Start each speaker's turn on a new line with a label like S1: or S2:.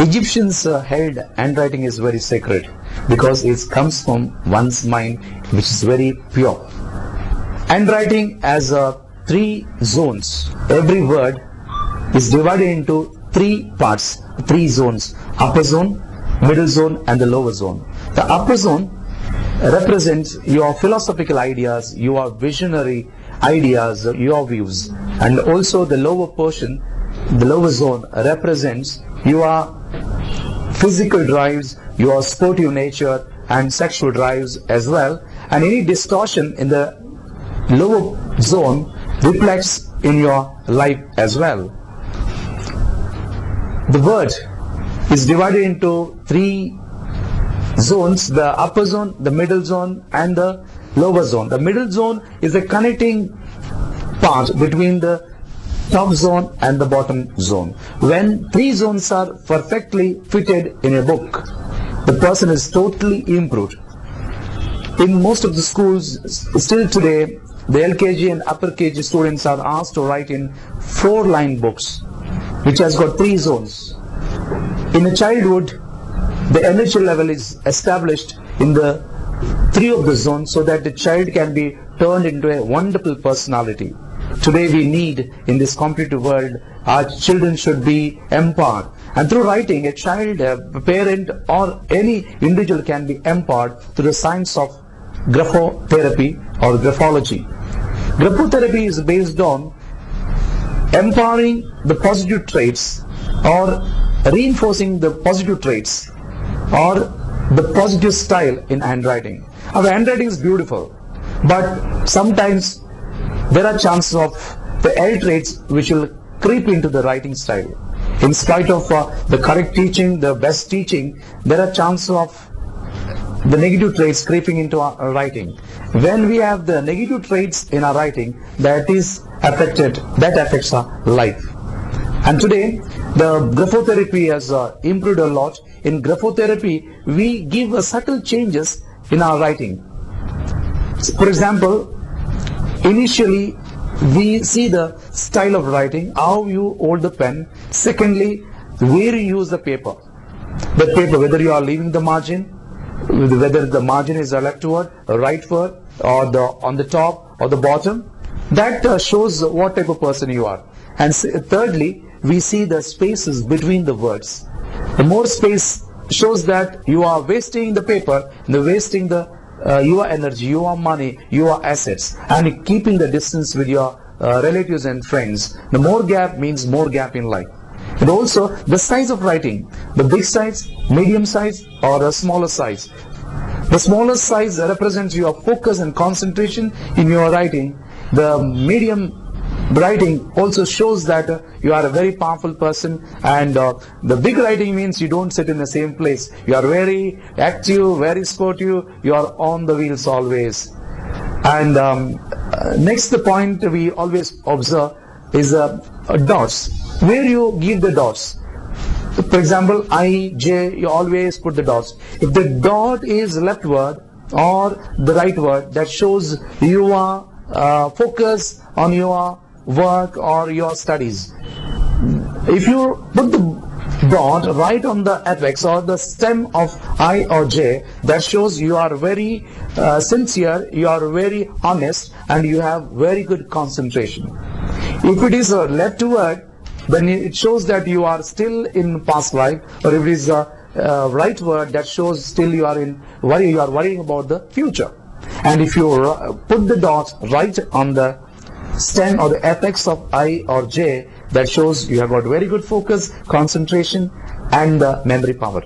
S1: Egyptians held handwriting is very sacred because it comes from one's mind, which is very pure. Handwriting has three zones. Every word is divided into three parts, three zones: upper zone, middle zone, and the lower zone. The upper zone represents your philosophical ideas, your visionary ideas, your views, and also the lower portion, the lower zone represents your physical drives, your sportive nature and sexual drives as well, and any distortion in the lower zone reflects in your life as well. The word is divided into three zones: the upper zone, the middle zone, and the lower zone. The middle zone is a connecting part between the top zone and the bottom zone. When three zones are perfectly fitted in a book, the person is totally improved. In most of the schools still today, the LKG and upper KG students are asked to write in 4-line books, which has got three zones. In a childhood, the initial level is established in the three of the zones so that the child can be turned into a wonderful personality. Today we need, in this competitive world, our children should be empowered. And through writing, a child, a parent, or any individual can be empowered through the science of graphotherapy or graphology. Graphotherapy is based on empowering the positive traits or reinforcing the positive traits or the positive style in handwriting. Our handwriting is beautiful, but sometimes there are chances of the ill traits which will creep into the writing style. In spite of the correct teaching, the best teaching, there are chances of the negative traits creeping into our writing. When we have the negative traits in our writing, that affects our life. And today, the graphotherapy has improved a lot. In graphotherapy, we give subtle changes in our writing. For example, initially, we see the style of writing, how you hold the pen. Secondly, where you use the paper. The paper, whether you are leaving the margin, whether the margin is a left word, a right word, or on the top or the bottom, that shows what type of person you are. And thirdly, we see the spaces between the words. The more space shows that you are wasting the paper, wasting your energy, your money, your assets, and keeping the distance with your relatives and friends. The more gap means more gap in life. And also the size of writing, the big size, medium size, or a smaller size. The smaller size represents your focus and concentration in your writing. The medium writing also shows that you are a very powerful person, and the big writing means you don't sit in the same place. You are very active, very sportive, you are on the wheels always. And next, the point we always observe is dots. Where you give the dots. For example, I, J, you always put the dots. If the dot is left word or the right word, that shows you are focus on your work or your studies. If you put the dot right on the apex or the stem of I or J, that shows you are very sincere, you are very honest, and you have very good concentration. If it is a left word, then it shows that you are still in past life, or if it is a right word, that shows still you are worrying about the future. And if you put the dot right on the stem or the apex of I or J, that shows you have got very good focus, concentration, and memory power.